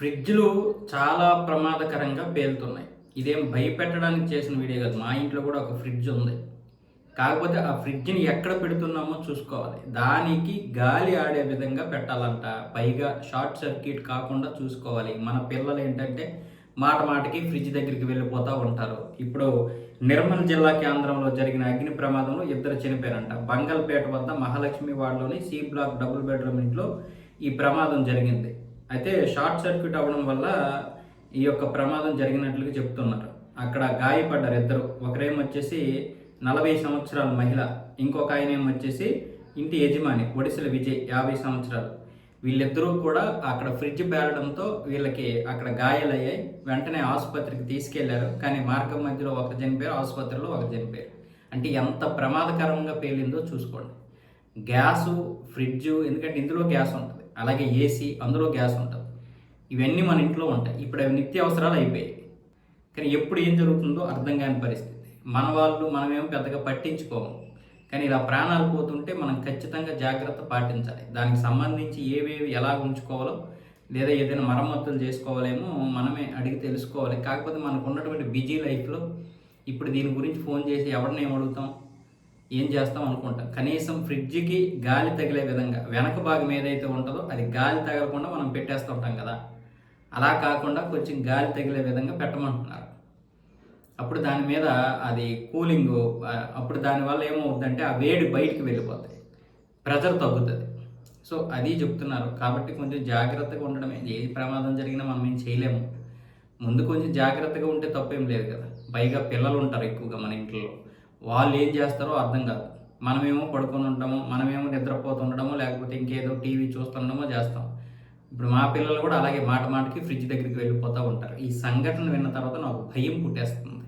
ఫ్రిడ్జ్‌లు చాలా ప్రమాదకరంగా పేలుతున్నాయి. ఇదేం భయపెట్టడానికి చేసిన వీడియో కాదు. మా ఇంట్లో కూడా ఒక ఫ్రిడ్జ్ ఉంది. కాకపోతే ఆ ఫ్రిడ్జ్‌ని ఎక్కడ పెడుతున్నామో చూసుకోవాలి. దానికి గాలి ఆడే విధంగా పెట్టాలంట. పైగా షార్ట్ సర్క్యూట్ కాకుండా చూసుకోవాలి. మన పిల్లలేంటంటే మాట మాటకి ఫ్రిడ్జ్ దగ్గరికి వెళ్ళిపోతా ఉంటారు. ఇప్పుడు నిర్మల్ జిల్లా కేంద్రంలో జరిగిన అగ్ని ప్రమాదంలో ఇద్దరు చనిపోయారంట. బంగల్పేట వద్ద మహాలక్ష్మి వార్డులోని సి బ్లాక్ డబుల్ బెడ్రూమ్ ఇంట్లో ఈ ప్రమాదం జరిగింది. అయితే షార్ట్ సర్క్యూట్ అవ్వడం వల్ల ఈ యొక్క ప్రమాదం జరిగినట్లుగా చెప్తున్నారు. అక్కడ గాయపడ్డారు ఇద్దరు. ఒకరేమొచ్చేసి 40 సంవత్సరాల మహిళ, ఇంకొక ఆయన ఏమొచ్చేసి ఇంటి యజమాని ఒడిశల విజయ్ 50 సంవత్సరాలు. వీళ్ళిద్దరూ కూడా అక్కడ ఫ్రిడ్జ్ పేలడంతో వీళ్ళకి అక్కడ గాయాలయ్యాయి. వెంటనే ఆసుపత్రికి తీసుకెళ్లారు. కానీ మార్గం మధ్యలో ఒకరు చనిపోయారు, ఆసుపత్రిలో ఒకరు చనిపోయారు. అంటే ఎంత ప్రమాదకరంగా పేలిందో చూసుకోండి. గ్యాసు, ఫ్రిడ్జు, ఎందుకంటే ఇందులో గ్యాస్ ఉంటుంది, అలాగే ఏసీ, అందులో గ్యాస్ ఉంటుంది. ఇవన్నీ మన ఇంట్లో ఉంటాయి. ఇప్పుడు అవి నిత్య అవసరాలు అయిపోయాయి. కానీ ఎప్పుడు ఏం జరుగుతుందో అర్థం కాని పరిస్థితి. మన వాళ్ళు మనమేమో పెద్దగా పట్టించుకోము. కానీ ఇలా ప్రాణాలు పోతుంటే మనం ఖచ్చితంగా జాగ్రత్త పాటించాలి. దానికి సంబంధించి ఏవేవి ఎలా ఉంచుకోవాలో లేదా ఏదైనా మరమ్మతులు చేసుకోవాలేమో మనమే అడిగి తెలుసుకోవాలి. కాకపోతే మనకు ఉన్నటువంటి బిజీ లైఫ్లో ఇప్పుడు దీని గురించి ఫోన్ చేసి ఎవరిని ఏం అడుగుతాం, ఏం చేస్తాం అనుకుంటాం. కనీసం ఫ్రిడ్జ్కి గాలి తగిలే విధంగా వెనక భాగం ఏదైతే ఉంటుందో అది గాలి తగలకుండా మనం పెట్టేస్తూ ఉంటాం కదా, అలా కాకుండా కొంచెం గాలి తగిలే విధంగా పెట్టమంటున్నారు. అప్పుడు దాని మీద అది కూలింగ్, అప్పుడు దానివల్ల ఏమవుతుందంటే ఆ వేడి బయటికి వెళ్ళిపోతాయి, ప్రెజర్ తగ్గుతుంది. సో అది చెప్తున్నారు. కాబట్టి కొంచెం జాగ్రత్తగా ఉండడమే. ఏ ప్రమాదం జరిగినా మనం ఏం చేయలేము. ముందు కొంచెం జాగ్రత్తగా ఉంటే తప్పేం లేదు కదా. పైగా పిల్లలు ఉంటారు ఎక్కువగా మన ఇంట్లో. వాళ్ళు ఏం చేస్తారో అర్థం కాదు. మనమేమో పడుకొని ఉంటాము, మనమేమో నిద్రపోతుండడమో లేకపోతే ఇంకేదో టీవీ చూస్తుండడమో చేస్తాం. ఇప్పుడు మా పిల్లలు కూడా అలాగే మాట మాటకి ఫ్రిడ్జ్ దగ్గరికి వెళ్ళిపోతూ ఉంటారు. ఈ సంఘటన విన్న తర్వాత నాకు భయం పుట్టేస్తుంది.